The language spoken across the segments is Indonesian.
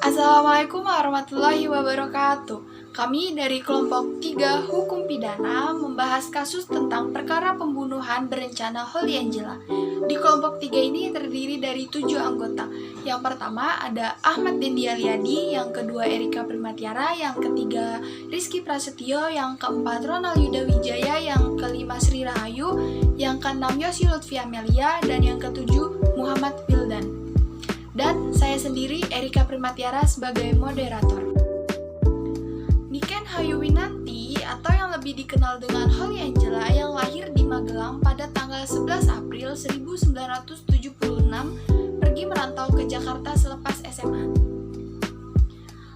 Assalamualaikum warahmatullahi wabarakatuh. Kami dari kelompok 3 Hukum Pidana membahas kasus tentang perkara pembunuhan berencana Holly Angela. Di kelompok 3 ini terdiri dari 7 anggota. Yang pertama ada Ahmad Dendi Aliadi, yang kedua Erika Primatiara, yang ketiga Rizky Prasetyo, yang keempat Ronald Yuda Wijaya, yang kelima Sri Rahayu, yang keenam Yosi Lutfi Amelia, dan yang ketujuh Muhammad Wildan. Dan saya sendiri, Erika Primatiara, sebagai moderator. Niken Hayuwinanti, atau yang lebih dikenal dengan Holly Angela, yang lahir di Magelang pada tanggal 11 April 1976, pergi merantau ke Jakarta selepas SMA.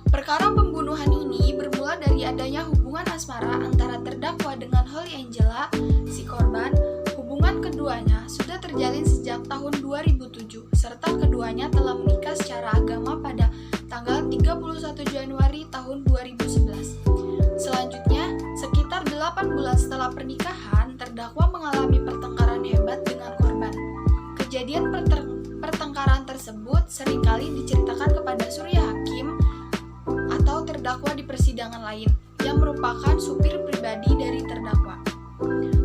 Perkara pembunuhan ini bermula dari adanya hubungan asmara antara terdakwa dengan Holly Angela, si korban. Hubungan keduanya sudah terjalin sejak tahun 2007, serta keduanya telah menikah secara agama pada tanggal 31 Januari tahun 2011. Selanjutnya, sekitar 8 bulan setelah pernikahan, terdakwa mengalami pertengkaran hebat dengan korban. Kejadian pertengkaran tersebut seringkali diceritakan kepada Surya Hakim atau terdakwa di persidangan lain, yang merupakan supir pribadi dari terdakwa.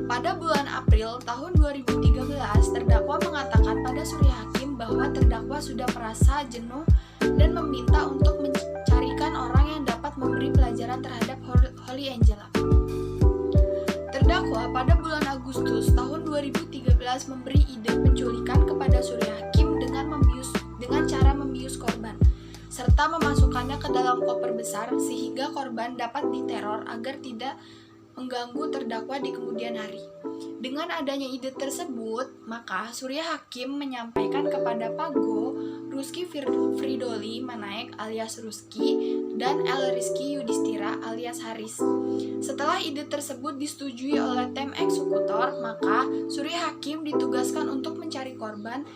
Pada bulan April tahun 2013, terdakwa mengatakan pada Surya Hakim bahwa terdakwa sudah merasa jenuh dan meminta untuk mencarikan orang yang dapat memberi pelajaran terhadap Holly Angela. Terdakwa pada bulan Agustus tahun 2013 memberi ide penculikan kepada Surya Hakim dengan cara membius korban, serta memasukkannya ke dalam koper besar sehingga korban dapat diteror agar tidak mengganggu terdakwa di kemudian hari. Dengan adanya ide tersebut, maka Surya Hakim menyampaikan kepada Pago, Ruski Fridoli Manaek alias Ruski, dan El Rizky Yudhistira alias Haris. Setelah ide tersebut disetujui oleh tim eksekutor, maka Surya Hakim ditugaskan untuk mencari korban,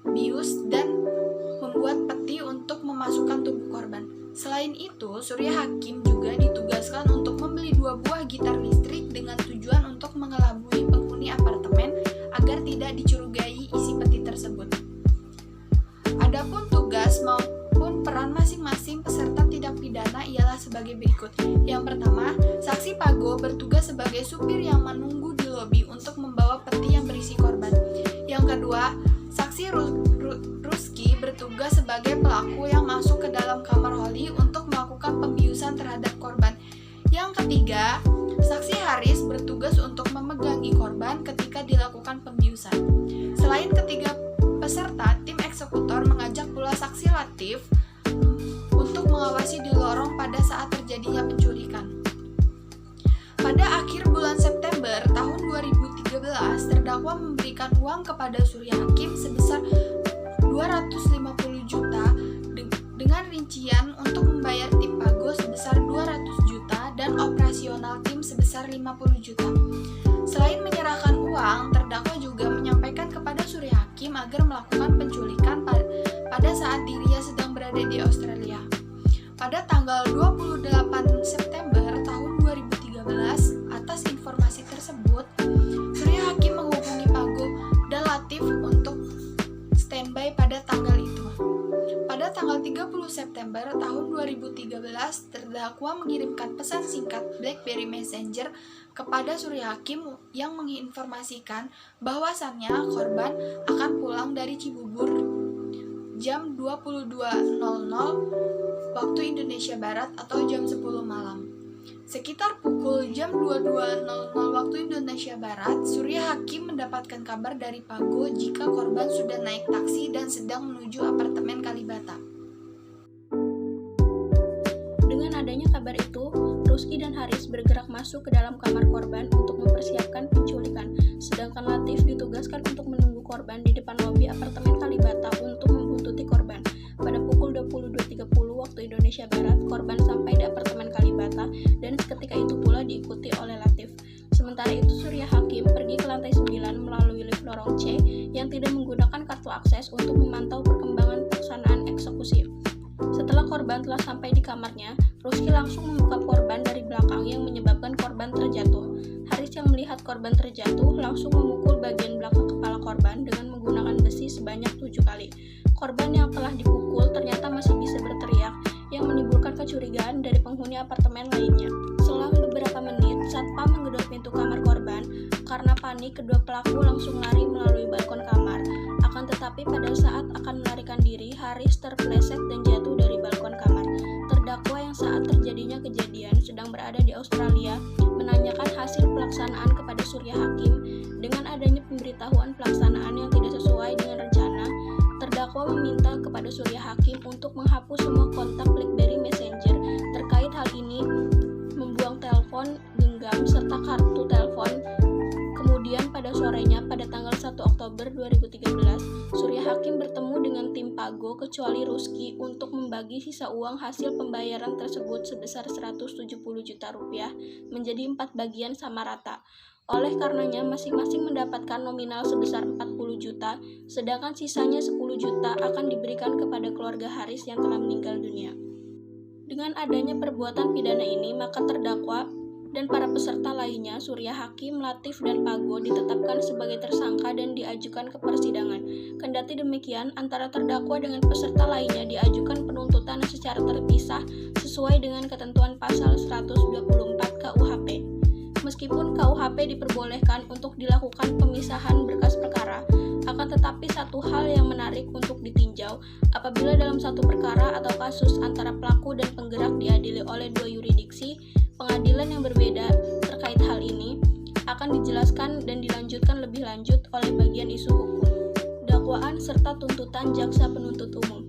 bius, dan membuat peti untuk memasukkan tubuh korban. Selain itu, Surya Hakim juga ditugaskan untuk membeli 2 buah gitar listrik dengan tujuan untuk mengelabui penghuni apartemen agar tidak dicurigai isi peti tersebut. Adapun tugas maupun peran masing-masing peserta tindak pidana ialah sebagai berikut. Yang pertama, saksi Pago bertugas sebagai supir yang menunggu di lobi untuk membawa peti yang berisi korban. Yang kedua, saksi Ruski bertugas sebagai pelaku yang masuk ke dalam kamar Holly untuk melakukan pembiusan terhadap korban. Yang ketiga, saksi Haris bertugas untuk memegangi korban ketika dilakukan pembiusan. Selain ketiga peserta, tim eksekutor mengajak pula saksi Latif untuk mengawasi di lorong pada saat terjadinya penculikan. Pada akhir bulan September tahun 2013, terdakwa memberikan uang kepada Surya Hakim sebesar 250 juta dengan rincian untuk membayar tim Pago sebesar 200 juta dan operasional tim sebesar 50 juta. Selain menyerahkan uang, terdakwa juga menyampaikan kepada Surya Hakim agar melakukan penculikan pada saat dirinya sedang berada di Australia. Pada tanggal 28 September tahun 2013, atas informasi tersebut, Surya Hakim menghubungi Pago dan Latif untuk standby pada tanggal itu. Pada tanggal 30 September tahun 2013, terdakwa mengirimkan pesan singkat BlackBerry Messenger kepada Surya Hakim yang menginformasikan bahwasannya korban akan pulang dari Cibubur jam 22.00 waktu Indonesia Barat atau jam 10 malam. Sekitar pukul jam 22.00 waktu Indonesia Barat, Surya Hakim mendapatkan kabar dari Pago jika korban sudah naik taksi dan sedang menuju apartemen Kalibata. Dengan adanya kabar itu, Ruski dan Haris bergerak masuk ke dalam kamar korban untuk mempersiapkan penculikan, sedangkan Latif ditugaskan untuk menunggu korban di depan lobi apartemen Kalibata untuk membuntuti korban. Pada pukul 22.30 waktu Indonesia Barat, korban sampai di apartemen Kalibata dan seketika itu pula diikuti oleh Latif. Sementara itu, Surya Hakim pergi ke lantai 9 melalui lift lorong C yang tidak menggunakan kartu akses untuk memantau perkembangan pelaksanaan eksekusi. Setelah korban telah sampai di kamarnya, Ruski langsung membuka korban dari belakang yang menyebabkan korban terjatuh. Haris yang melihat korban terjatuh langsung memukul bagian belakang kepala korban dengan menggunakan besi sebanyak 7 kali. Korban yang telah dipukul ternyata masih bisa berteriak. kecurigaan dari penghuni apartemen lainnya. Selang beberapa menit, satpam menggedor pintu kamar korban. Karena panik, kedua pelaku langsung lari melalui balkon kamar. Akan tetapi pada saat akan melarikan diri, Haris terpeleset dan jatuh dari balkon kamar. Terdakwa yang saat terjadinya kejadian sedang berada di Australia menanyakan hasil pelaksanaan kepada Surya Hakim. Dengan adanya pemberitahuan pelaksanaan yang tidak sesuai dengan rencana, terdakwa meminta kepada Surya Hakim untuk menghapus semua kontak BlackBerry Messenger terkait hal ini, membuang telepon genggam serta kartu telepon. Kemudian pada sorenya pada tanggal 1 Oktober 2013, Surya Hakim bertemu dengan tim Pago kecuali Rusky untuk membagi sisa uang hasil pembayaran tersebut sebesar 170 juta rupiah menjadi 4 bagian sama rata. Oleh karenanya masing-masing mendapatkan nominal sebesar 40 juta, sedangkan sisanya 10 juta akan diberikan kepada keluarga Haris yang telah meninggal dunia. Dengan adanya perbuatan pidana ini, maka terdakwa dan para peserta lainnya, Surya Hakim, Latif, dan Pago ditetapkan sebagai tersangka dan diajukan ke persidangan. Kendati demikian, antara terdakwa dengan peserta lainnya diajukan penuntutan secara terpisah sesuai dengan ketentuan pasal 124 KUHP. Meskipun KUHP diperbolehkan untuk dilakukan pemisahan berkas perkara, akan tetapi satu hal yang menarik untuk ditinjau, apabila dalam satu perkara atau kasus antara pelaku dan penggerak diadili oleh dua yurisdiksi pengadilan yang berbeda terkait hal ini, akan dijelaskan dan dilanjutkan lebih lanjut oleh bagian isu hukum. Dakwaan serta tuntutan jaksa penuntut umum.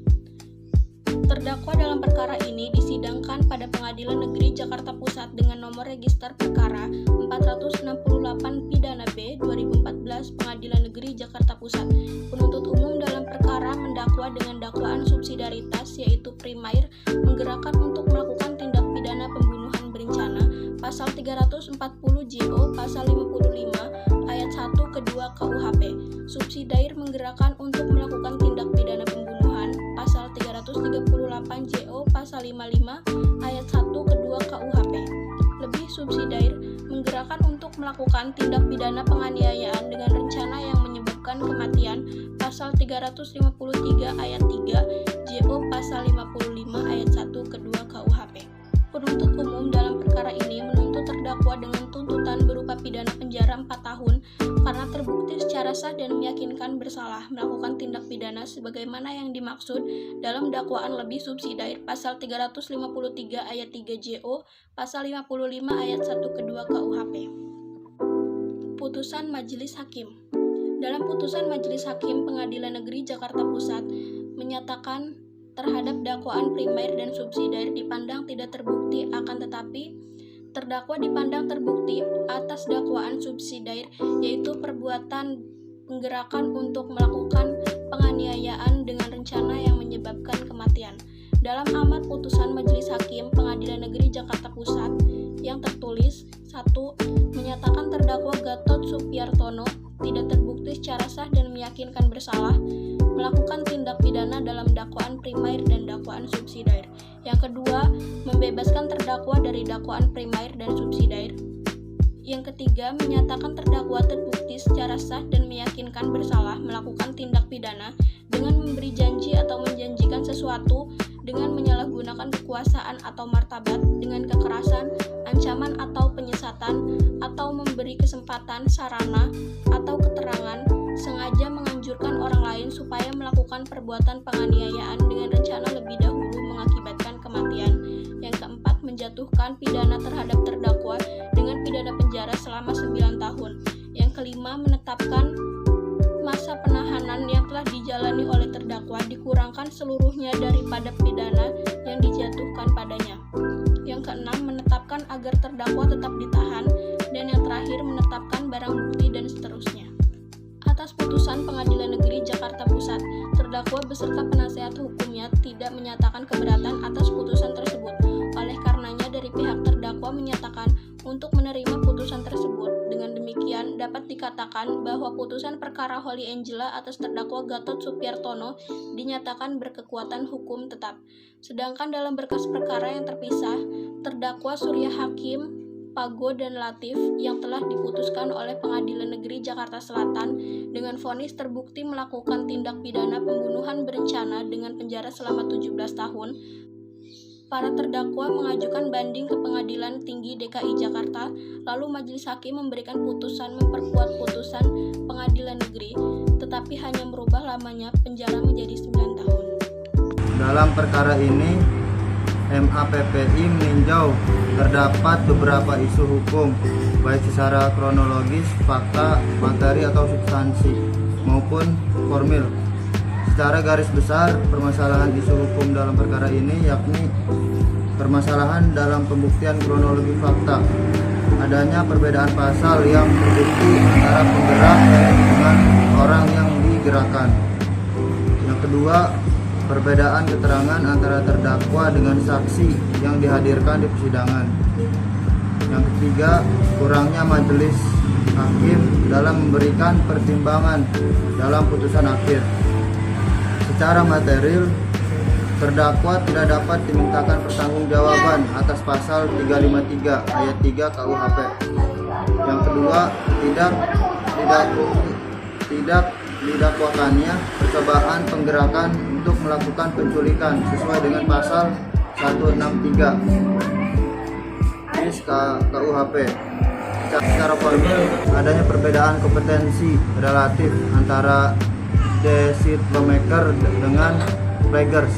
Terdakwa dalam perkara ini disidangkan pada Pengadilan Negeri Jakarta Pusat dengan nomor register perkara 468 Pidana B 2014 Pengadilan Negeri Jakarta Pusat. Penuntut umum dalam perkara mendakwa dengan dakwaan subsidiaritas yaitu primair menggerakkan untuk melakukan tindak pidana pembunuhan berencana pasal 340 JO pasal 55 ayat 1 kedua KUHP. Subsidiar menggerakkan untuk melakukan tindak pidana pembunuhan pasal 338 JO pasal 55 ayat 1 kedua KUHP. Lebih subsidiar menggerakkan untuk melakukan tindak pidana penganiayaan dengan rencana yang menyebabkan kematian pasal 353 ayat 3 JO pasal 55 ayat 1 kedua KUHP. Penuntut umum dalam perkara ini menuntut terdakwa dengan tuntutan berupa pidana penjara 4 tahun karena terbukti secara sah dan meyakinkan bersalah melakukan tindak pidana sebagaimana yang dimaksud dalam dakwaan lebih subsidiar pasal 353 ayat 3 JO pasal 55 ayat 1 kedua KUHP. Putusan Majelis Hakim. Dalam putusan Majelis Hakim Pengadilan Negeri Jakarta Pusat menyatakan terhadap dakwaan primer dan subsidiar dipandang tidak terbukti, akan tetapi terdakwa dipandang terbukti atas dakwaan subsidiar yaitu perbuatan penggerakan untuk melakukan penganiayaan dengan rencana yang menyebabkan kematian. Dalam amar putusan Majelis Hakim Pengadilan Negeri Jakarta Pusat yang tertulis 1. Menyatakan terdakwa Gatot Supiartono tidak terbukti secara sah dan meyakinkan bersalah melakukan tindak pidana dalam dakwaan primer dan dakwaan subsidiar. Yang kedua, membebaskan terdakwa dari dakwaan primer dan subsidiar. Yang ketiga, menyatakan terdakwa terbukti secara sah dan meyakinkan bersalah melakukan tindak pidana dengan memberi janji atau menjanjikan sesuatu dengan menyalahgunakan kekuasaan atau martabat dengan kekerasan, ancaman atau penyesatan, atau memberi kesempatan, sarana, atau keterangan, sengaja menganjurkan orang lain supaya melakukan perbuatan penganiayaan dengan rencana lebih dahulu mengakibatkan kematian. Yang keempat, menjatuhkan pidana terhadap terdakwa dengan pidana penjara selama 9 tahun. Yang kelima, menetapkan masa penahanan yang telah dijalani oleh terdakwa dikurangkan seluruhnya daripada pidana yang dijatuhkan padanya. Yang keenam, menetapkan agar terdakwa tetap ditahan, dan yang terakhir menetapkan barang bukti dan seterusnya. Atas putusan Pengadilan Negeri Jakarta Pusat, terdakwa beserta penasehat hukumnya tidak menyatakan keberatan atas putusan tersebut. Oleh karenanya dari pihak terdakwa menyatakan untuk menerima putusan tersebut. Dengan demikian dapat dikatakan bahwa putusan perkara Holly Angela atas terdakwa Gatot Supiartono dinyatakan berkekuatan hukum tetap. Sedangkan dalam berkas perkara yang terpisah, terdakwa Surya Hakim, Pago, dan Latif yang telah diputuskan oleh Pengadilan Negeri Jakarta Selatan dengan vonis terbukti melakukan tindak pidana pembunuhan berencana dengan penjara selama 17 tahun, Para terdakwa mengajukan banding ke Pengadilan Tinggi DKI Jakarta, lalu majelis hakim memberikan putusan memperkuat putusan Pengadilan Negeri, tetapi hanya merubah lamanya penjara menjadi 9 tahun. Dalam perkara ini, MAPPI meninjau terdapat beberapa isu hukum, baik secara kronologis, fakta, materi atau substansi, maupun formil. Secara garis besar, permasalahan isu hukum dalam perkara ini yakni permasalahan dalam pembuktian kronologi fakta. Adanya perbedaan pasal yang terbukti antara penggerak dengan orang yang digerakkan. Yang kedua, perbedaan keterangan antara terdakwa dengan saksi yang dihadirkan di persidangan. Yang ketiga, kurangnya majelis hakim dalam memberikan pertimbangan dalam putusan akhir. Secara material, terdakwa tidak dapat dimintakan pertanggungjawaban atas pasal 353 ayat 3 KUHP. Yang kedua, tidak didakwakannya percobaan penggerakan untuk melakukan penculikan sesuai dengan pasal 163 KUHP. Secara formil, adanya perbedaan kompetensi relatif antara decision-maker dengan plagiars.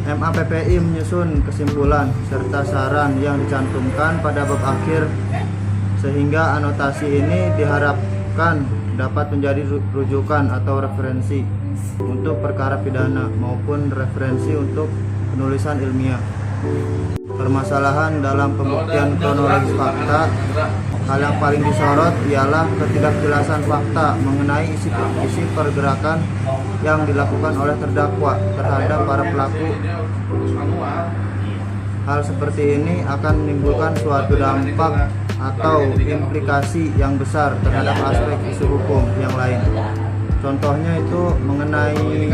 MAPPI menyusun kesimpulan serta saran yang dicantumkan pada bab akhir, sehingga anotasi ini diharapkan dapat menjadi rujukan atau referensi untuk perkara pidana maupun referensi untuk penulisan ilmiah. Permasalahan dalam pembuktian kronologis fakta, hal yang paling disorot ialah ketidakjelasan fakta mengenai isi pergerakan yang dilakukan oleh terdakwa terhadap para pelaku. Hal seperti ini akan menimbulkan suatu dampak atau implikasi yang besar terhadap aspek isu hukum yang lain. Contohnya itu mengenai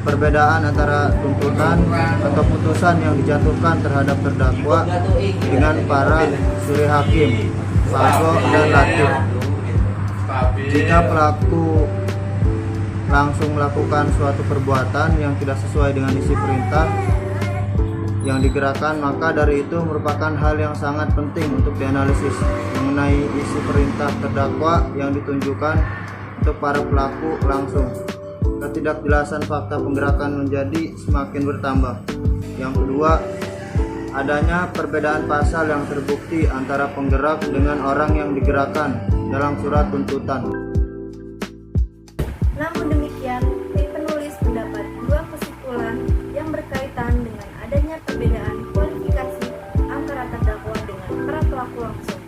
perbedaan antara tuntutan atau putusan yang dijatuhkan terhadap terdakwa dengan para suri hakim, Pago dan Latif. Jika pelaku langsung melakukan suatu perbuatan yang tidak sesuai dengan isi perintah yang digerakkan, maka dari itu merupakan hal yang sangat penting untuk dianalisis mengenai isi perintah terdakwa yang ditunjukkan untuk para pelaku langsung. Ketidakjelasan fakta penggerakan menjadi semakin bertambah. Yang kedua, adanya perbedaan pasal yang terbukti antara penggerak dengan orang yang digerakkan dalam surat tuntutan. Namun demikian, tim penulis mendapat dua kesimpulan yang berkaitan dengan adanya perbedaan kualifikasi antara terdakwa dengan para pelaku langsung.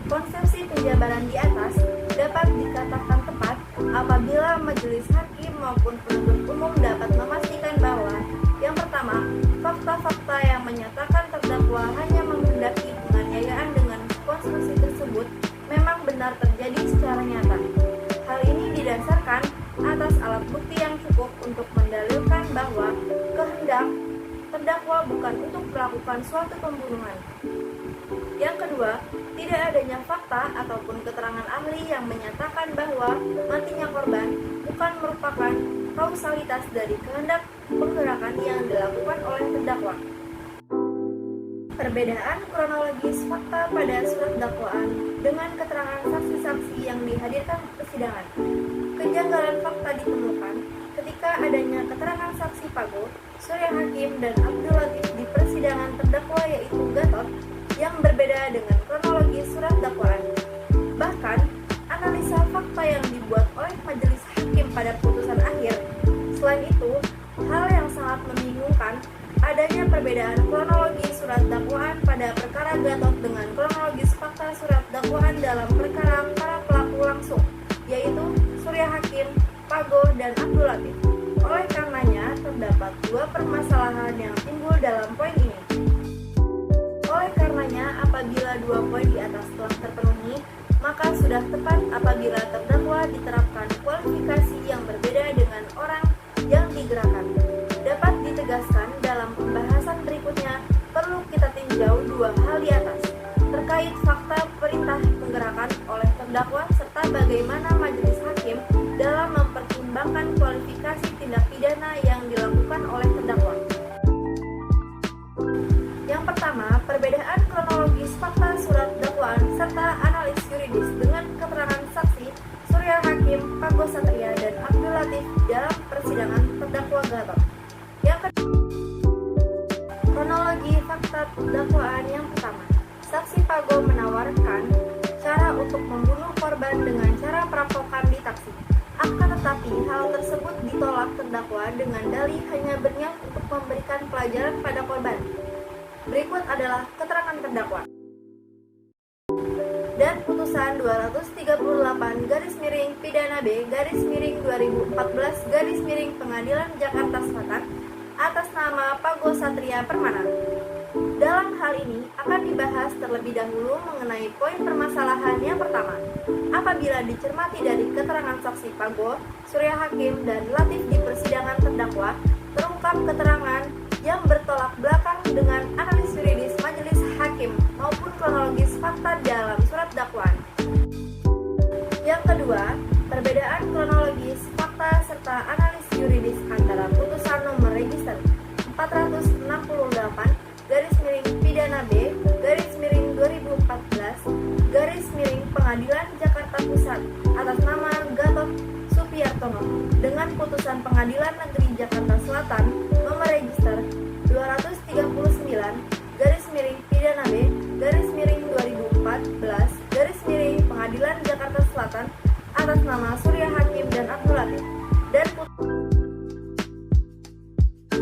Konsepsi penjabaran di atas dapat dikatakan tepat apabila majelis hakim maupun penuntut umum dapat memastikan bahwa yang pertama, fakta-fakta yang menyatakan terdakwa hanya menghendaki penganiayaan dengan konstruksi tersebut memang benar terjadi secara nyata. Hal ini didasarkan atas alat bukti yang cukup untuk mendalilkan bahwa kehendak terdakwa bukan untuk melakukan suatu pembunuhan. Yang kedua, tidak adanya fakta ataupun keterangan ahli yang menyatakan bahwa matinya korban bukan merupakan kausalitas dari kehendak penggerakan yang dilakukan oleh terdakwa. Perbedaan kronologis fakta pada surat dakwaan dengan keterangan saksi-saksi yang dihadirkan ke persidangan. Kejanggalan fakta ditemukan ketika adanya keterangan saksi Pago, Surya Hakim, dan Abdul Latif di persidangan terdakwa yaitu Gatot yang berbeda dengan kronologi surat dakwaan. Bahkan, analisa fakta yang dibuat oleh majelis hakim pada putusan akhir. Selain itu, hal yang sangat membingungkan adanya perbedaan kronologi surat dakwaan pada perkara Gatot dengan kronologis fakta surat dakwaan dalam perkara para pelaku langsung, yaitu Surya Hakim, Pago, dan Abdul Latif. Oleh karenanya, terdapat dua permasalahan yang timbul dalam poin ini. Oleh karenanya, apabila dua poin di atas telah terpenuhi, maka sudah tepat apabila terdakwa diterapkan kualifikasi yang berbeda dengan orang yang digerakkan. Dapat ditegaskan dalam pembahasan berikutnya, perlu kita tinjau dua hal di atas, terkait fakta perintah penggerakan oleh terdakwa serta bagaimana majelis hakim dalam mempertimbangkan kualifikasi tindak pidana yang dilakukan oleh terdakwa. surat dakwaan yang pertama, saksi Pago menawarkan cara untuk membunuh korban dengan cara perampokan di taksi. Akan tetapi, hal tersebut ditolak terdakwa dengan dalih hanya berniat untuk memberikan pelajaran pada korban. Berikut adalah keterangan terdakwa. Dan putusan 213/Pidana B/2014/Pengadilan Jakarta Selatan atas nama Pago Satria Permana. Dalam hal ini akan dibahas terlebih dahulu mengenai poin permasalahan yang pertama. Apabila dicermati dari keterangan saksi Pago, Surya Hakim, dan Latif di persidangan terdakwa, terungkap keterangan yang bertolak belakang dengan analis yuridis majelis hakim maupun kronologis fakta dalam surat dakwaan. Yang kedua, perbedaan kronologis fakta serta analis yuridis antara putusan nomor register 468/Pidana B/2014/Pengadilan Jakarta Pusat atas nama Gatot Supiartono dengan putusan Pengadilan Negeri Jakarta Selatan nomor register 239/Pidana B/2014/Pengadilan Jakarta Selatan atas nama Surya Hakim dan Abdul Latif dan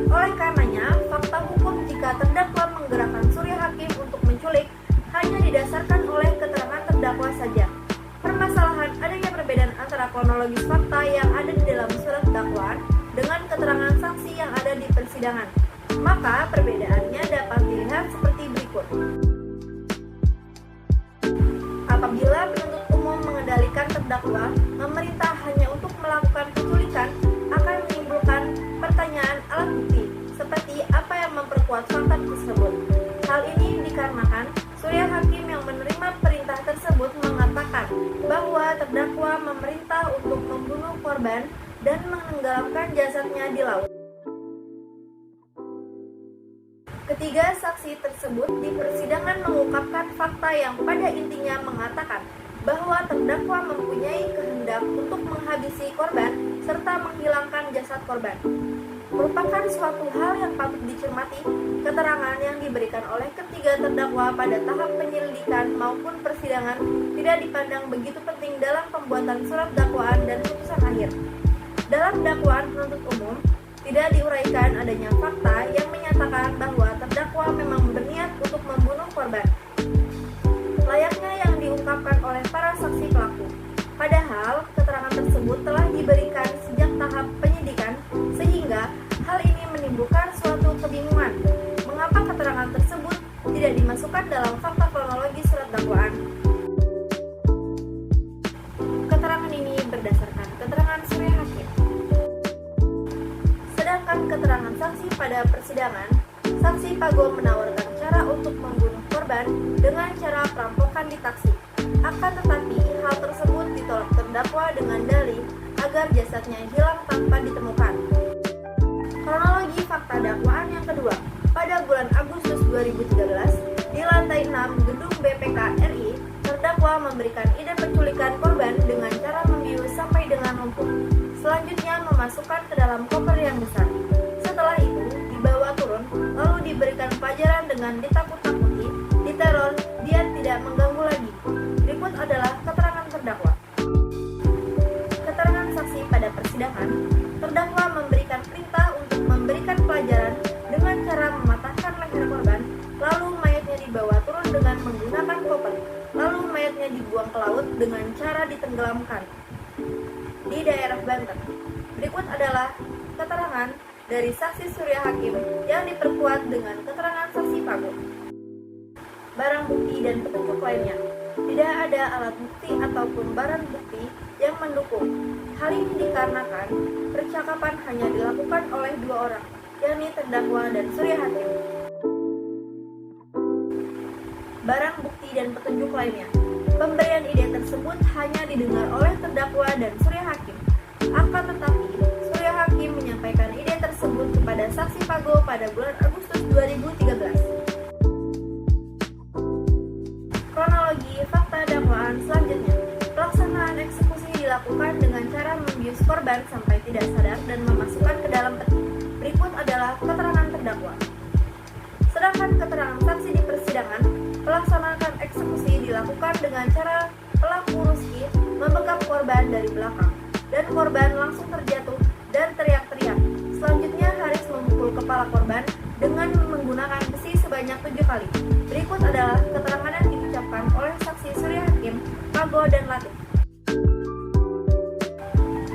oleh karenanya, fakta hukum jika terdakwa menggerakkan Surya Hakim untuk menculik hanya didasarkan oleh keterangan terdakwa saja. Permasalahan adanya perbedaan antara kronologis fakta yang ada di dalam surat dakwaan dengan keterangan saksi yang ada di persidangan. Maka perbedaannya dapat dilihat seperti berikut. Apabila penuntut umum mengendalikan terdakwa memerintah hanya untuk melakukan penculikan, akan menimbulkan pertanyaan alat bukti seperti apa yang memperkuat fakta tersebut. Hal ini dikarenakan Surya Hakim yang menerima perintah tersebut mengatakan bahwa terdakwa memerintah untuk membunuh korban dan menenggelamkan jasadnya di laut. Ketiga saksi tersebut di persidangan mengungkapkan fakta yang pada intinya mengatakan bahwa terdakwa mempunyai kehendak untuk menghabisi korban serta menghilangkan jasad korban. Merupakan suatu hal yang patut dicermati keterangan yang diberikan oleh ketiga terdakwa pada tahap penyelidikan maupun persidangan tidak dipandang begitu penting dalam pembuatan surat dakwaan dan putusan akhir. Dalam dakwaan penuntut umum tidak diuraikan adanya fakta yang menyatakan bahwa terdakwa memang berniat untuk membunuh korban, layaknya yang diungkapkan oleh para saksi pelaku. Padahal keterangan tersebut telah diberikan sejak tahap penyidikan, sehingga hal ini menimbulkan suatu kebingungan. Mengapa keterangan tersebut tidak dimasukkan dalam fakta kronologi surat dakwaan? Keterangan ini berdasarkan keterangan Surya Hakim. Sedangkan keterangan saksi pada persidangan, saksi Pago menawarkan cara untuk membunuh korban dengan cara perampokan di taksi. Akan tetapi, hal tersebut ditolak terdakwa dengan dalih agar jasadnya hilang tanpa ditemukan. Kronologi fakta dakwaan yang kedua, pada bulan Agustus 2013, di lantai 6 gedung BPK RI, terdakwa memberikan ide penculikan korban dengan cara membius sampai dengan lumpuh. Selanjutnya memasukkan ke dalam koper yang besar. Setelah itu, dibawa turun, lalu diberikan pelajaran dengan ditakut-takuti, diteror, dia tidak mengganggu lagi. Berikut adalah keterangan terdakwa. Keterangan saksi pada persidangan, terdakwa memberikan perintah untuk memberikan pelajaran dengan cara mematahkan leher korban, lalu mayatnya dibawa turun dengan menggunakan koper, lalu mayatnya dibuang ke laut dengan cara ditenggelamkan di daerah Banten. Berikut adalah keterangan dari saksi Surya Hakim yang diperkuat dengan keterangan saksi Pago. Barang bukti dan petunjuk lainnya. Tidak ada alat bukti ataupun barang bukti yang mendukung. Hal ini dikarenakan percakapan hanya dilakukan oleh dua orang, yakni terdakwa dan Surya Hakim. Barang bukti dan petunjuk lainnya. Pemberian ide tersebut hanya didengar oleh terdakwa dan Surya Hakim. Akan tetapi, Surya Hakim menyampaikan ide tersebut kepada saksi Pago pada bulan Agustus 2013. Kronologi fakta dakwaan selanjutnya. Pelaksanaan eksekusi dilakukan dengan cara membius korban sampai tidak sadar dan memasukkan ke dalam peti. Berikut adalah keterangan terdakwa. Sedangkan keterangan dengan cara pelaku Rusky membekap korban dari belakang dan korban langsung terjatuh dan teriak-teriak. Selanjutnya Haris memukul kepala korban dengan menggunakan besi sebanyak 7 kali. Berikut adalah keterangan yang diucapkan oleh saksi Surya Hakim, Pago, dan Latif.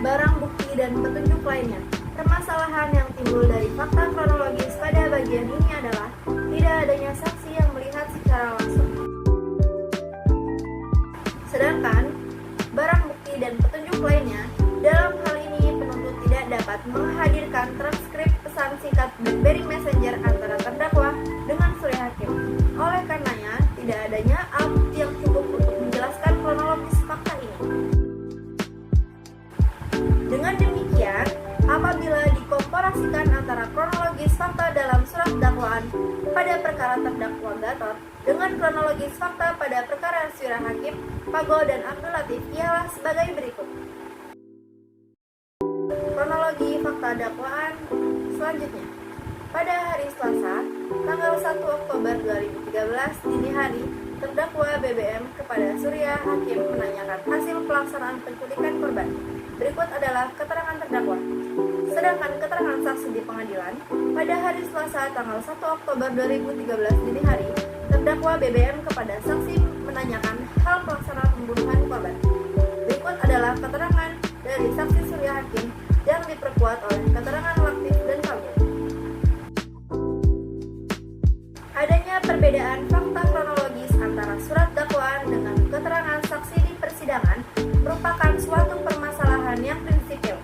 Barang bukti dan petunjuk lainnya. Permasalahan yang timbul dari fakta kronologis pada bagian ini adalah tidak adanya saksi yang melihat secara langsung. Sedangkan barang bukti dan petunjuk lainnya, dalam hal ini penuntut tidak dapat menghadirkan transkrip pesan singkat BlackBerry Messenger antara terdakwa dengan Surya Hakim. Oleh karenanya, tidak adanya alat bukti yang cukup untuk menjelaskan kronologis fakta ini. Dengan demikian, apabila dikomparasikan antara kronologis fakta dalam surat dakwaan pada perkara terdakwa Gatot dengan kronologis fakta pada perkara Surya Hakim, Pago, dan Abdul Latif ialah sebagai berikut. Kronologi fakta dakwaan selanjutnya. Pada hari Selasa, tanggal 1 Oktober 2013 dini hari, terdakwa BBM kepada Surya Hakim menanyakan hasil pelaksanaan penculikan korban. Berikut adalah keterangan terdakwa. Sedangkan keterangan saksi di pengadilan, pada hari Selasa tanggal 1 Oktober 2013 dini hari, terdakwa BBM kepada saksi menanyakan hal pelaksanaan pembunuhan korban. Berikut adalah keterangan dari saksi Surya Hakim yang diperkuat oleh keterangan Latif dan Pago. Adanya perbedaan fakta kronologis antara surat dakwaan dengan keterangan saksi di persidangan merupakan suatu permasalahan yang prinsipil.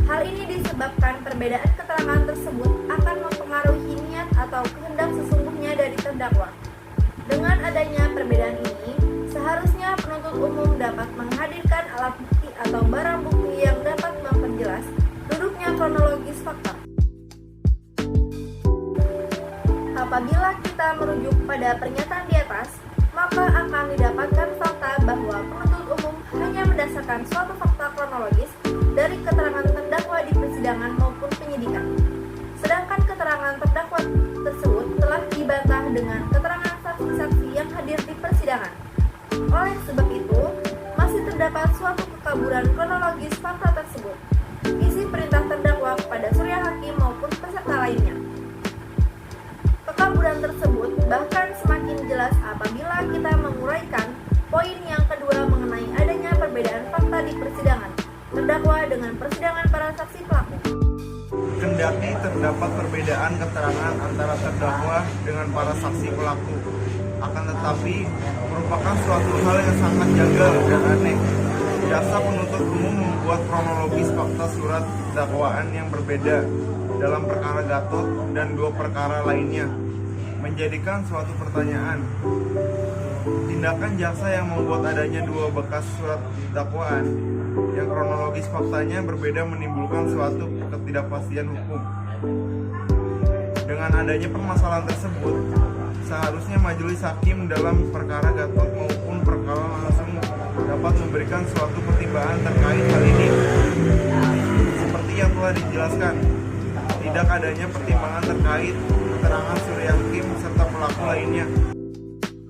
Hal ini disebabkan perbedaan keterangan tersebut akan mempengaruhi niat atau kehendak sesungguhnya dari terdakwa. Dengan adanya perbedaan ini, seharusnya penuntut umum dapat menghadirkan alat bukti atau barang bukti yang dapat memperjelas duduknya kronologis fakta. Apabila kita merujuk pada pernyataan di atas, maka akan didapatkan fakta bahwa penuntut umum hanya berdasarkan suatu fakta kronologis dari keterangan terdakwa di persidangan maupun penyidikan. Sedangkan keterangan terdakwa tersebut telah dibantah dengan keterangan saksi-saksi yang hadir di persidangan. Oleh sebab itu, masih terdapat suatu kekaburan kronologis fakta tersebut. Isi perintah terdakwa kepada Surya Hakim maupun peserta lainnya. Kekaburan tersebut bahkan semakin jelas apabila kita menguraikan poin yang kedua mengenai adanya perbedaan fakta di persidangan terdakwa dengan persidangan para saksi pelaku. Kendati terdapat perbedaan keterangan antara terdakwa dengan para saksi pelaku, akan tetapi merupakan suatu hal yang sangat janggal dan aneh. Jaksa penuntut umum membuat kronologis fakta surat dakwaan yang berbeda dalam perkara Gatot dan 2 perkara lainnya, menjadikan suatu pertanyaan. Tindakan jaksa yang membuat adanya 2 bekas surat dakwaan yang kronologis faktanya berbeda menimbulkan suatu ketidakpastian hukum. Dengan adanya permasalahan tersebut, seharusnya majelis hakim dalam perkara Gatot maupun perkara langsung dapat memberikan suatu pertimbangan terkait hal ini. Seperti yang telah dijelaskan, tidak adanya pertimbangan terkait keterangan Surya Hakim serta pelaku lainnya.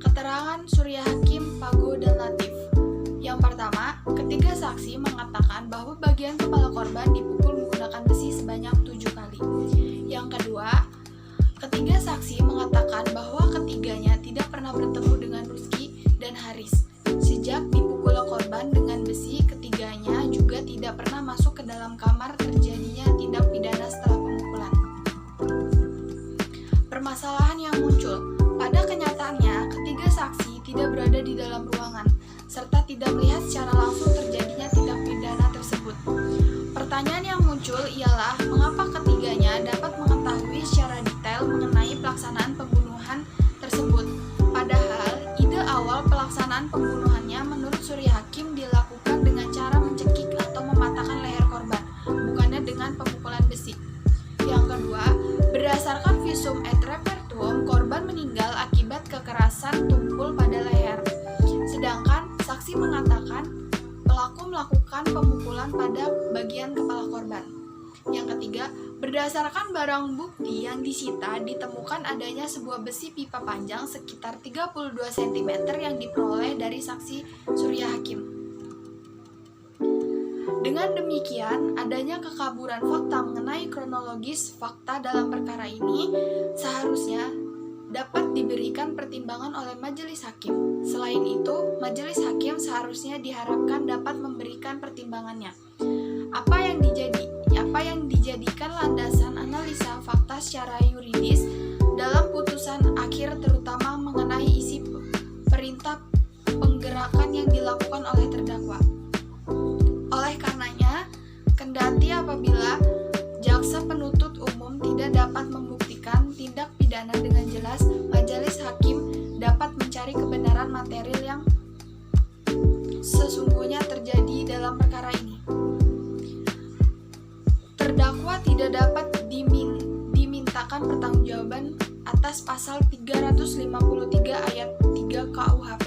Keterangan Surya Hakim, Pago, dan Latif. Yang pertama, ketiga saksi mengatakan bahwa bagian kepala korban dipukul menggunakan besi sebanyak 7 kali. Yang kedua, ketiga saksi mengatakan bahwa ketiganya tidak pernah bertemu dengan Rusky dan Haris. Sejak dipukul korban dengan besi, ketiganya juga tidak pernah masuk ke dalam kamar terjadinya tindak pidana setelah pemukulan. Permasalahan yang muncul, pada kenyataannya ketiga saksi tidak berada di dalam ruangan, serta tidak melihat secara langsung terjadinya tindak pidana tersebut. Pertanyaan yang muncul ialah mengapa ketiganya dapat mengetahui secara detail mengenai pelaksanaan pembunuhan tersebut, padahal ide awal pelaksanaan pembunuhannya menurut Surya Hakim dilakukan dengan cara mencekik atau mematahkan leher korban, bukannya dengan pemukulan besi. Yang kedua, berdasarkan visum et repertum, korban meninggal akibat kekerasan tumpul pada leher. Sedangkan saksi mengatakan pelaku Yang ketiga, berdasarkan barang bukti yang disita ditemukan adanya sebuah besi pipa panjang sekitar 32 cm yang diperoleh dari saksi Surya Hakim. Dengan demikian, adanya kekaburan fakta mengenai kronologis fakta dalam perkara ini seharusnya dapat diberikan pertimbangan oleh majelis hakim. Selain itu, majelis hakim seharusnya diharapkan dapat memberikan pertimbangannya. Apa yang dijadikan landasan analisa fakta secara yuridis dalam putusan akhir terutama mengenai isi perintah penggerakan yang dilakukan oleh terdakwa. Oleh karenanya, kendati apabila jaksa penuntut umum tidak dapat membuktikan tindak pidana dengan jelas, majelis hakim dapat mencari kebenaran material yang sesungguhnya terjadi dalam perkara ini. Terdakwa tidak dapat dimintakan pertanggungjawaban atas pasal 353 ayat 3 KUHP.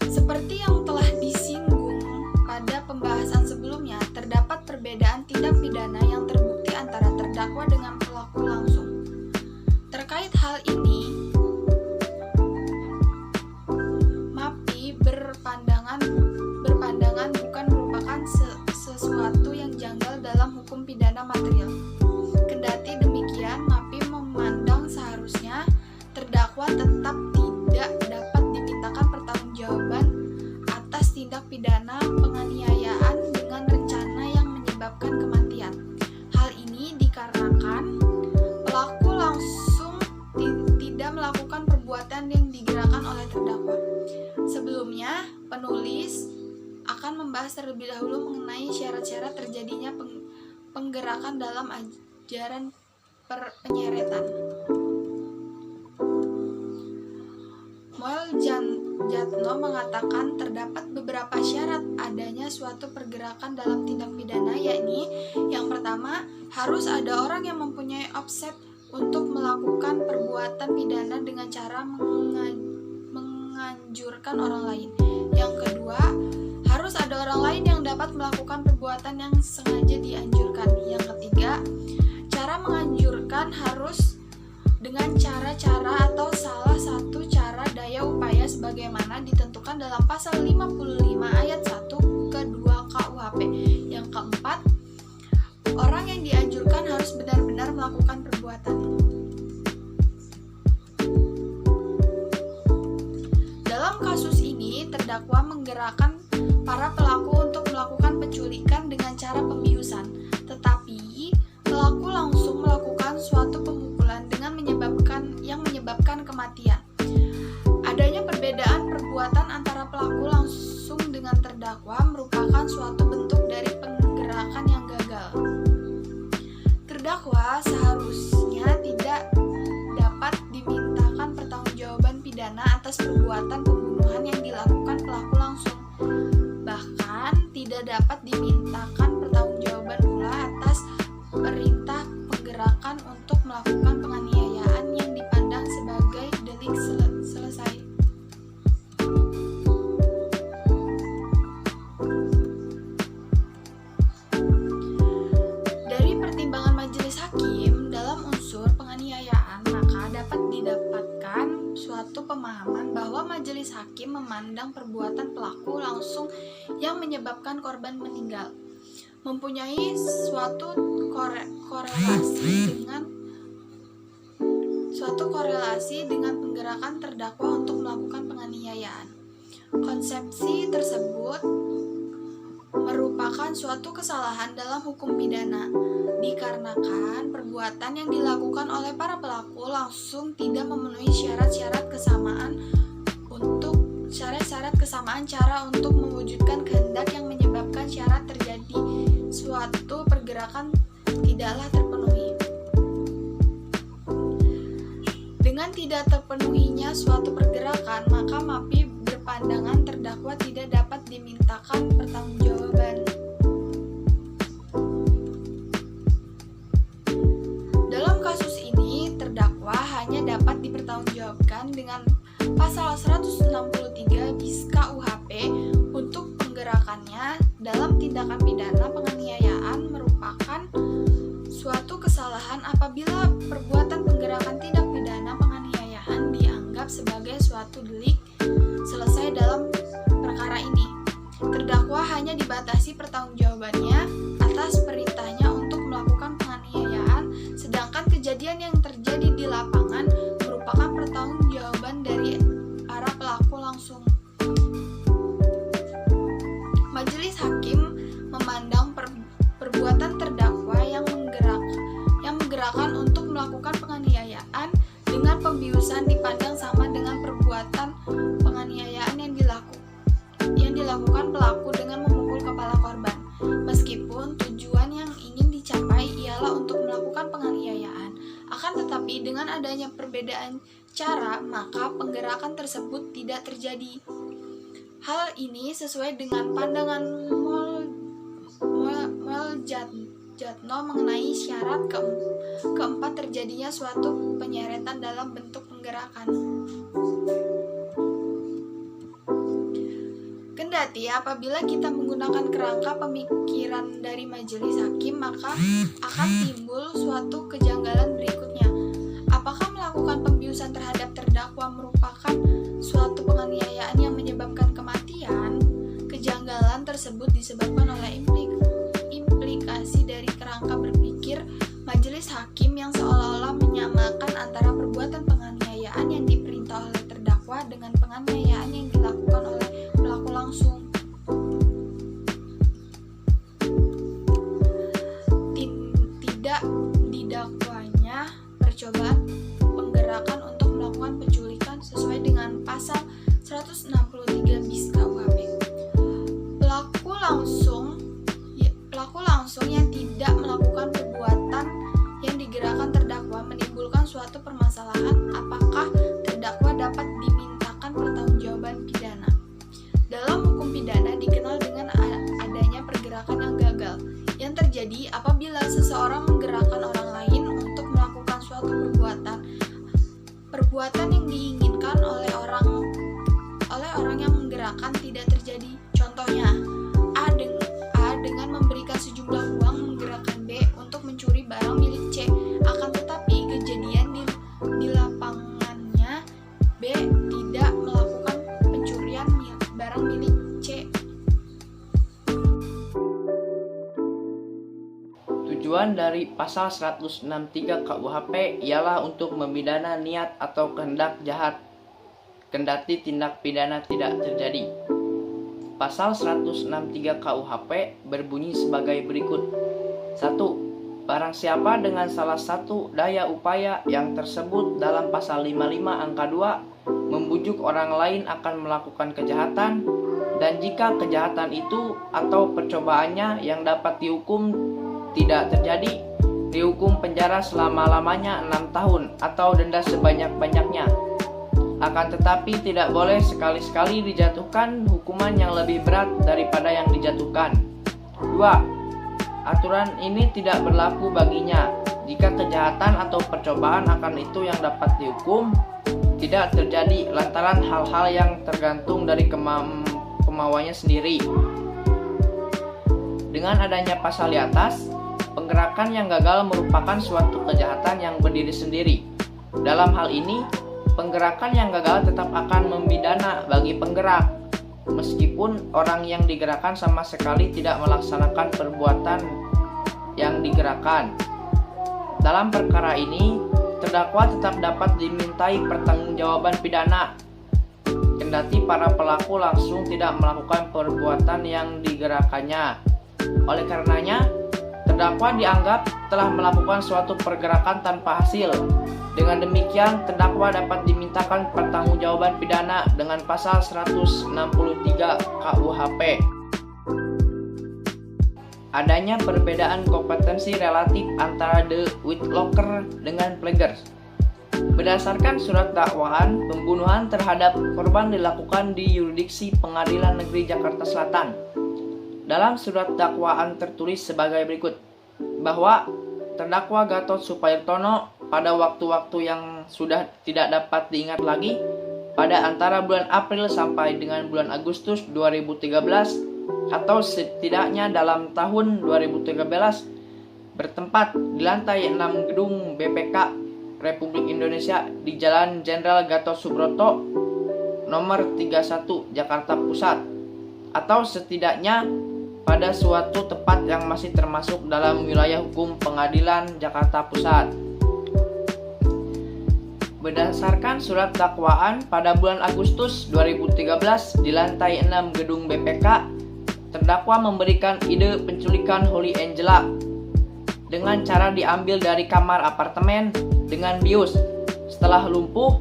Seperti yang telah disinggung pada pembahasan sebelumnya, terdapat perbedaan tindak pidana yang terbukti antara terdakwa dengan pelaku langsung. Terkait hal ini, MAPI berpandangan bukan merupakan sesuatu yang janggal dalam hukum pidana material. Kendati demikian, MAPI memandang seharusnya terdakwa tetap tidak dapat dimintakan pertanggungjawaban atas tindak pidana penganiayaan dengan rencana yang menyebabkan kematian. Hal ini dikarenakan pelaku langsung tidak melakukan perbuatan yang digerakkan oleh terdakwa. Sebelumnya, penulis akan membahas terlebih dahulu mengenai syarat-syarat terjadinya penggerakan dalam ajaran penyeretan. Moel Jatno mengatakan terdapat beberapa syarat adanya suatu pergerakan dalam tindak pidana, yakni yang pertama, harus ada orang yang mempunyai offset untuk melakukan perbuatan pidana dengan cara menganjurkan orang lain. Yang kedua, harus ada orang lain yang dapat melakukan perbuatan yang sengaja dianjurkan. Yang ketiga, cara menganjurkan harus dengan cara-cara atau salah satu cara daya upaya sebagaimana ditentukan dalam pasal 55 ayat 1 ke 2 KUHP. Yang keempat, orang yang dianjurkan harus benar-benar melakukan perbuatan. Dalam kasus ini, terdakwa menggerakkan para pelaku untuk melakukan penculikan dengan cara pembiusan, tetapi pelaku langsung melakukan suatu pemukulan yang menyebabkan kematian. Adanya perbedaan perbuatan antara pelaku langsung dengan terdakwa merupakan suatu bentuk dari penggerakan yang gagal. Terdakwa seharusnya tidak dapat dimintakan pertanggungjawaban pidana atas perbuatan pembunuhan yang dilakukan pelaku langsung. Bahkan tidak dapat dimintakan pertanggungjawaban pula atas perintah penggerakan untuk melakukan penganiayaan yang dipandang sebagai delik selesai. Dari pertimbangan majelis hakim dalam unsur penganiayaan, maka dapat didapatkan suatu pemahaman bahwa majelis hakim memandang perbuatan pelaku langsung yang menyebabkan korban meninggal mempunyai suatu korelasi dengan penggerakan terdakwa untuk melakukan penganiayaan. Konsepsi tersebut merupakan suatu kesalahan dalam hukum pidana, dikarenakan perbuatan yang dilakukan oleh para pelaku langsung tidak memenuhi syarat-syarat kesamaan cara untuk mewujudkan kehendak yang menyebabkan syarat terjadi suatu pergerakan tidaklah terpenuhi. Dengan tidak terpenuhinya suatu pergerakan, maka MAPI berpandangan terdakwa tidak dapat dimintakan pertanggungjawaban. Dalam kasus ini, terdakwa hanya dapat dipertanggungjawabkan dengan pasal 163 bis KUHP untuk penggerakannya dalam tindakan pidana penganiayaan. permasalahan apabila perbuatan penggerakan tindak pidana penganiayaan dianggap sebagai suatu delik selesai dalam perkara ini. Terdakwa hanya dibatasi pertanggungjawabannya atas perintahnya untuk melakukan penganiayaan, sedangkan kejadian yang terjadi di lapangan merupakan pertanggungjawaban dari para pelaku langsung. Majelis hakim memandang perbuatan terdakwa yang menggerakkan untuk melakukan penganiayaan dengan pembiusan dipandang sama dengan perbuatan penganiayaan yang dilakukan pelaku dengan memukul kepala korban. Meskipun tujuan yang ingin dicapai ialah untuk melakukan penganiayaan, akan tetapi dengan adanya perbedaan cara, maka penggerakan tersebut tidak terjadi. Hal ini sesuai dengan pandangan Jatno mengenai syarat keempat terjadinya suatu penyeretan dalam bentuk penggerakan. Kendati apabila kita menggunakan kerangka pemikiran dari majelis hakim, maka akan timbul suatu kejanggalan berikutnya. Apakah melakukan pembiusan terhadap terdakwa merupakan suatu penganiayaan yang menyebabkan kematian? Kejanggalan tersebut disebabkan oleh implikasi dari kerangka berpikir majelis hakim yang seolah-olah menyamakan antara perbuatan penganiayaan yang diperintah oleh terdakwa dengan penganiayaan yang dilakukan oleh pelaku langsung. Tidak didakwanya percobaan penggerakan untuk melakukan penculikan sesuai dengan pasal 163 bis KUHP. Pelaku langsung yang tidak melakukan perbuatan yang digerakkan terdakwa menimbulkan suatu permasalahan apakah terdakwa dapat dimintakan pertanggungjawaban pidana. Dalam hukum pidana dikenal dengan adanya pergerakan yang gagal, yang terjadi apabila seseorang menggerakkan orang lain untuk melakukan suatu perbuatan yang diinginkan oleh orang yang menggerakkan tidak terjadi. Contohnya, A dengan memberikan sejumlah uang menggerakkan B untuk mencuri barang milik C, akan tetapi kejadian di lapangannya B tidak melakukan pencurian barang milik C. Tujuan dari pasal 163 KUHP ialah untuk memidana niat atau kehendak jahat, kendati tindak pidana tidak terjadi. Pasal 163 KUHP berbunyi sebagai berikut. 1. Barang siapa dengan salah satu daya upaya yang tersebut dalam pasal 55 angka 2 membujuk orang lain akan melakukan kejahatan, dan jika kejahatan itu atau percobaannya yang dapat dihukum tidak terjadi, dihukum penjara selama-lamanya 6 tahun atau denda sebanyak-banyaknya. Akan tetapi tidak boleh sekali-sekali dijatuhkan hukuman yang lebih berat daripada yang dijatuhkan. 2. Aturan ini tidak berlaku baginya jika kejahatan atau percobaan akan itu yang dapat dihukum tidak terjadi lantaran hal-hal yang tergantung dari kemauannya sendiri. Dengan adanya pasal di atas, penggerakan yang gagal merupakan suatu kejahatan yang berdiri sendiri. Dalam hal ini, penggerakan yang gagal tetap akan memidana bagi penggerak, meskipun orang yang digerakkan sama sekali tidak melaksanakan perbuatan yang digerakkan. Dalam perkara ini, terdakwa tetap dapat dimintai pertanggungjawaban pidana, kendati para pelaku langsung tidak melakukan perbuatan yang digerakkannya. Oleh karenanya, terdakwa dianggap telah melakukan suatu pergerakan tanpa hasil. Dengan demikian, terdakwa dapat dimintakan pertanggungjawaban pidana dengan pasal 163 KUHP. Adanya perbedaan kompetensi relatif antara the witlocker dengan plagiars. Berdasarkan surat dakwaan, pembunuhan terhadap korban dilakukan di yurisdiksi Pengadilan Negeri Jakarta Selatan. Dalam surat dakwaan tertulis sebagai berikut, bahwa terdakwa Gatot Supartono pada waktu-waktu yang sudah tidak dapat diingat lagi, pada antara bulan April sampai dengan bulan Agustus 2013 atau setidaknya dalam tahun 2013, bertempat di lantai 6 gedung BPK Republik Indonesia di Jalan Jenderal Gatot Subroto nomor 31 Jakarta Pusat, atau setidaknya pada suatu tempat yang masih termasuk dalam wilayah hukum Pengadilan Jakarta Pusat. Berdasarkan surat dakwaan pada bulan Agustus 2013 di lantai 6 gedung BPK, terdakwa memberikan ide penculikan Holly Angela dengan cara diambil dari kamar apartemen dengan bius. Setelah lumpuh,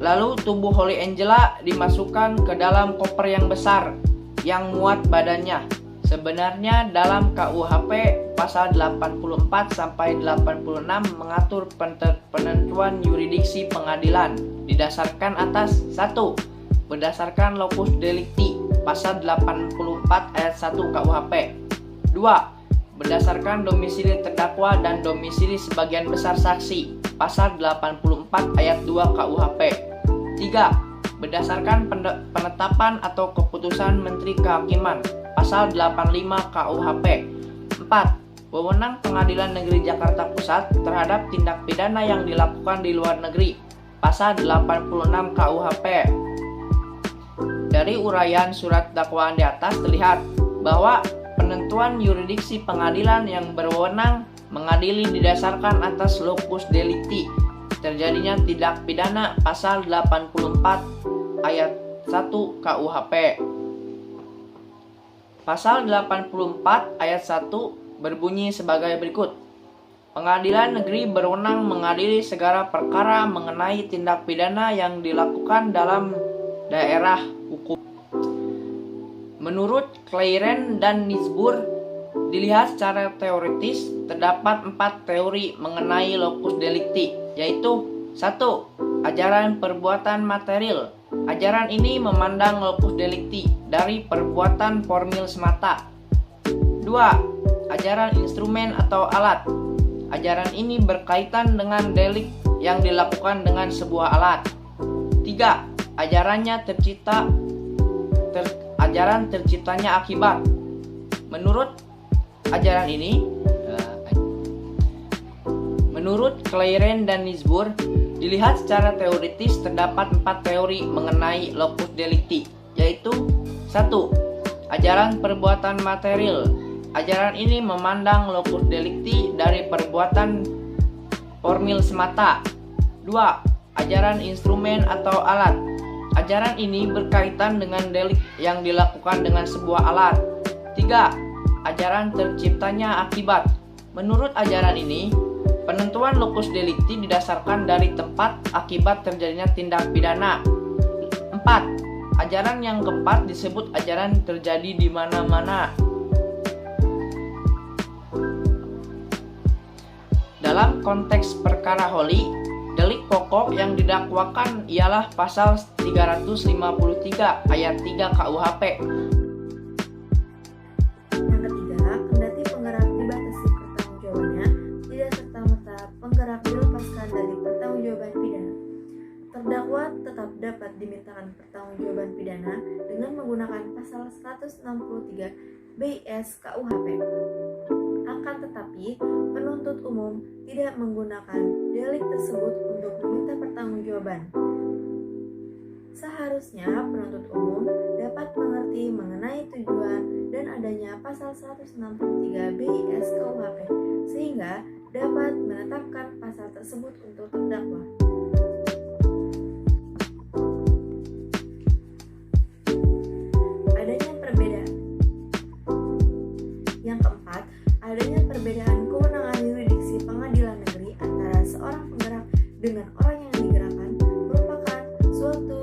lalu tubuh Holly Angela dimasukkan ke dalam koper yang besar yang muat badannya. Sebenarnya dalam KUHP pasal 84 sampai 86 mengatur penentuan yurisdiksi pengadilan didasarkan atas 1. Berdasarkan locus delicti pasal 84 ayat 1 KUHP. 2. Berdasarkan domisili terdakwa dan domisili sebagian besar saksi pasal 84 ayat 2 KUHP. 3. Berdasarkan penetapan atau keputusan Menteri Kehakiman pasal 85 KUHP. 4. Wewenang Pengadilan Negeri Jakarta Pusat terhadap tindak pidana yang dilakukan di luar negeri pasal 86 KUHP. Dari uraian surat dakwaan di atas terlihat bahwa penentuan yurisdiksi pengadilan yang berwenang mengadili didasarkan atas locus delicti terjadinya tindak pidana pasal 84 ayat 1 KUHP. Pasal 84 ayat 1 berbunyi sebagai berikut. Pengadilan negeri berwenang mengadili segala perkara mengenai tindak pidana yang dilakukan dalam daerah hukum. Menurut Clairen dan Nisbur, dilihat secara teoritis terdapat 4 teori mengenai locus delicti, yaitu 1. Ajaran perbuatan material. Ajaran ini memandang locus delicti dari perbuatan formil semata. 2. Ajaran instrumen atau alat. Ajaran ini berkaitan dengan delik yang dilakukan dengan sebuah alat. 3. Ajaran terciptanya akibat. Menurut ajaran ini, menurut Clairen dan Nisbur, dilihat secara teoritis terdapat 4 teori mengenai locus delicti, yaitu 1. Ajaran perbuatan material. Ajaran ini memandang locus delicti dari perbuatan formil semata. 2. Ajaran instrumen atau alat. Ajaran ini berkaitan dengan delik yang dilakukan dengan sebuah alat. 3. Ajaran terciptanya akibat. Menurut ajaran ini, penentuan locus delicti didasarkan dari tempat akibat terjadinya tindak pidana. 4. Ajaran yang keempat disebut ajaran terjadi di mana-mana. Dalam konteks perkara Holly, delik pokok yang didakwakan ialah pasal 353 ayat 3 KUHP. Yang ketiga, kendati penggerak dibatasi pertanggungjawabannya, tidak serta-merta penggerak dilepaskan dari pertanggungjawaban pidana. Terdakwa tetap dapat dimintakan pertanggungjawaban pidana dengan menggunakan pasal 163 BIS KUHP. Akan tetapi, penuntut umum tidak menggunakan delik tersebut untuk meminta pertanggungjawaban. Seharusnya penuntut umum dapat mengerti mengenai tujuan dan adanya pasal 163 BIS KUHP sehingga dapat menetapkan pasal tersebut untuk terdakwa. Adanya perbedaan. Yang keempat, adanya perbedaan kewenangan yurisdiksi pengadilan negeri antara seorang penggerak dengan orang yang digerakkan merupakan suatu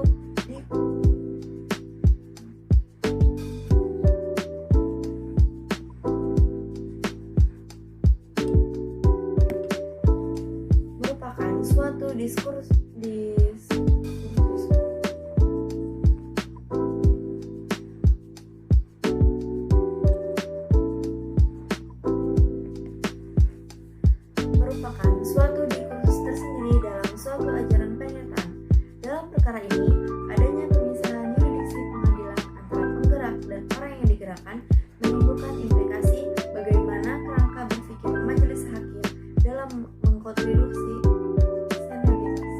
diskursus merupakan suatu diskursus tersendiri dalam suatu ajaran pernyataan. Dalam perkara ini, adanya pemisahan yurisdiksi pengadilan antara penggerak dan orang yang digerakkan menimbulkan implikasi bagaimana kerangka berpikir konstruksi senioritas.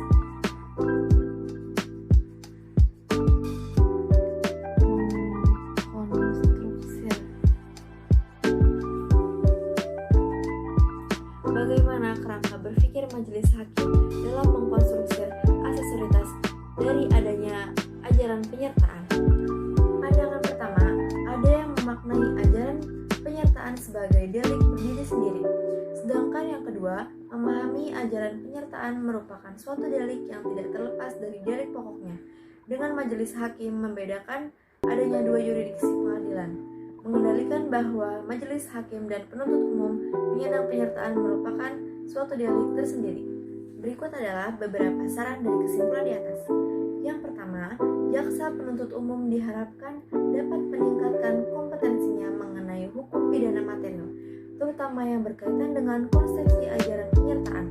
Bagaimana kerangka berpikir majelis hakim dalam mengkonstruksi asesoritas dari adanya ajaran penyertaan? Pandangan pertama, ada yang memaknai ajaran penyertaan sebagai delik berdiri sendiri. Sedangkan yang kedua, memahami ajaran penyertaan merupakan suatu delik yang tidak terlepas dari delik pokoknya. Dengan majelis hakim membedakan adanya dua yurisdiksi pengadilan, mengendalikan bahwa majelis hakim dan penuntut umum menyandang penyertaan merupakan suatu delik tersendiri. Berikut adalah beberapa saran dari kesimpulan di atas. Yang pertama, jaksa penuntut umum diharapkan dapat meningkatkan kompetensinya mengenai hukum pidana material, terutama yang berkaitan dengan konsepsi ajaran penyertaan,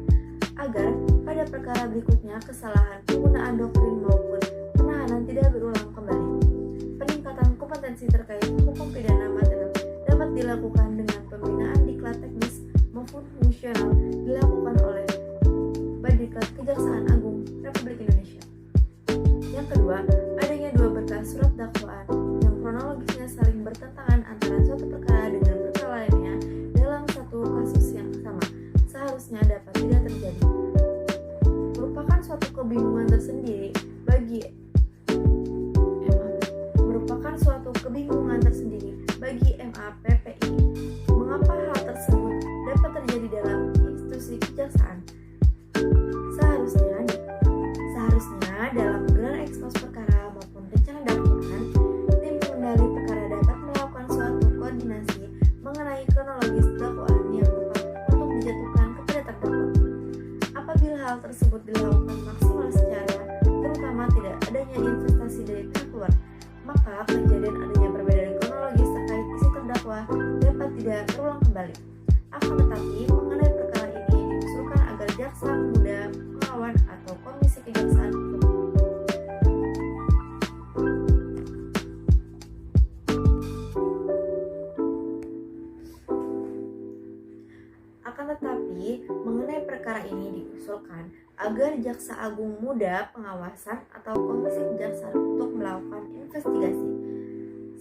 agar pada perkara berikutnya kesalahan penggunaan doktrin maupun penahanan tidak berulang kembali. Peningkatan kompetensi terkait hukum pidana material dapat dilakukan dengan pembinaan diklat teknis maupun fungsional dilakukan oleh Badiklat Kejaksaan Agung Republik Indonesia. Yang kedua, adanya dua berkas surat dakwaan yang kronologisnya saling bertentangan antara suatu perkara dengan perkara lainnya dalam satu kasus yang sama seharusnya dapat tidak terjadi. Merupakan suatu kebingungan tersendiri bagi MAPPI mengapa hal tersebut dapat terjadi dalam institusi kejaksaan. Seharusnya dalam gelar ekspos perkara maupun rencana dakwaan, tim pengendali perkara dapat melakukan suatu koordinasi mengenai kronologis dakwaan yang tepat untuk dijatuhkan kepada terdakwa. Apabila hal tersebut dilakukan maksimal secara, terutama tidak adanya investasi dari pihak luar, maka kejadian adanya perbedaan kronologis terkait isi terdakwa dapat tidak terulang kembali. Akan tetapi, mengenai perkara ini diusulkan agar jaksa muda, pengawan, atau komisi kejaksaan Jaksa Agung Muda Pengawasan atau Komisi Kejaksaan untuk melakukan investigasi.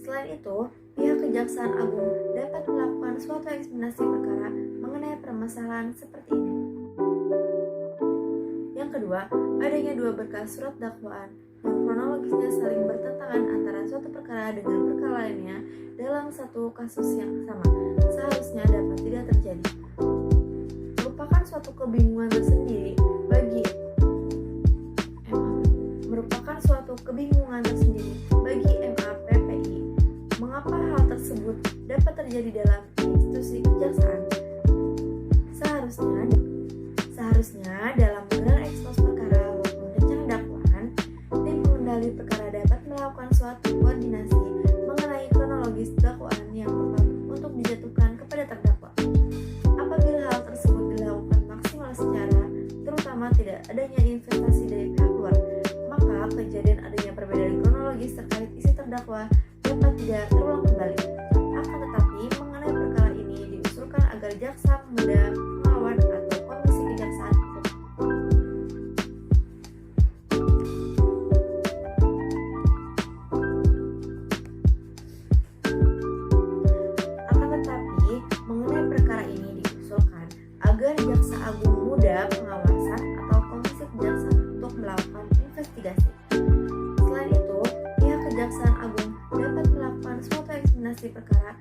Selain itu, pihak Kejaksaan Agung dapat melakukan suatu eksaminasi perkara mengenai permasalahan seperti ini. Yang kedua, adanya dua berkas surat dakwaan yang kronologisnya saling bertentangan antara suatu perkara dengan perkara lainnya dalam satu kasus yang sama, seharusnya dapat tidak terjadi. Merupakan suatu kebingungan tersendiri bagi MAPPI mengapa hal tersebut dapat terjadi dalam institusi kejaksaan. Seharusnya dalam gelar ekspos perkara maupun rencana dakwaan, tim pengendali perkara dapat melakukan suatu koordinasi mengenai kronologis dakwaan yang tepat untuk dijatuhkan kepada terdakwa. Apabila hal tersebut dilakukan maksimal secara, terutama tidak adanya investasi dari pihak luar, maka kejadian adanya perbedaan kronologis terkait isi terdakwa dapat tidak terulang kembali. Akan tetapi, mengenai perkara ini diusulkan agar jaksa muda, pengawan, atau komisi kejaksaan Jaksa Agung Muda Pengawasan atau Komisi Kejaksaan untuk melakukan investigasi. Selain itu, pihak Kejaksaan Agung dapat melakukan suatu eksaminasi perkara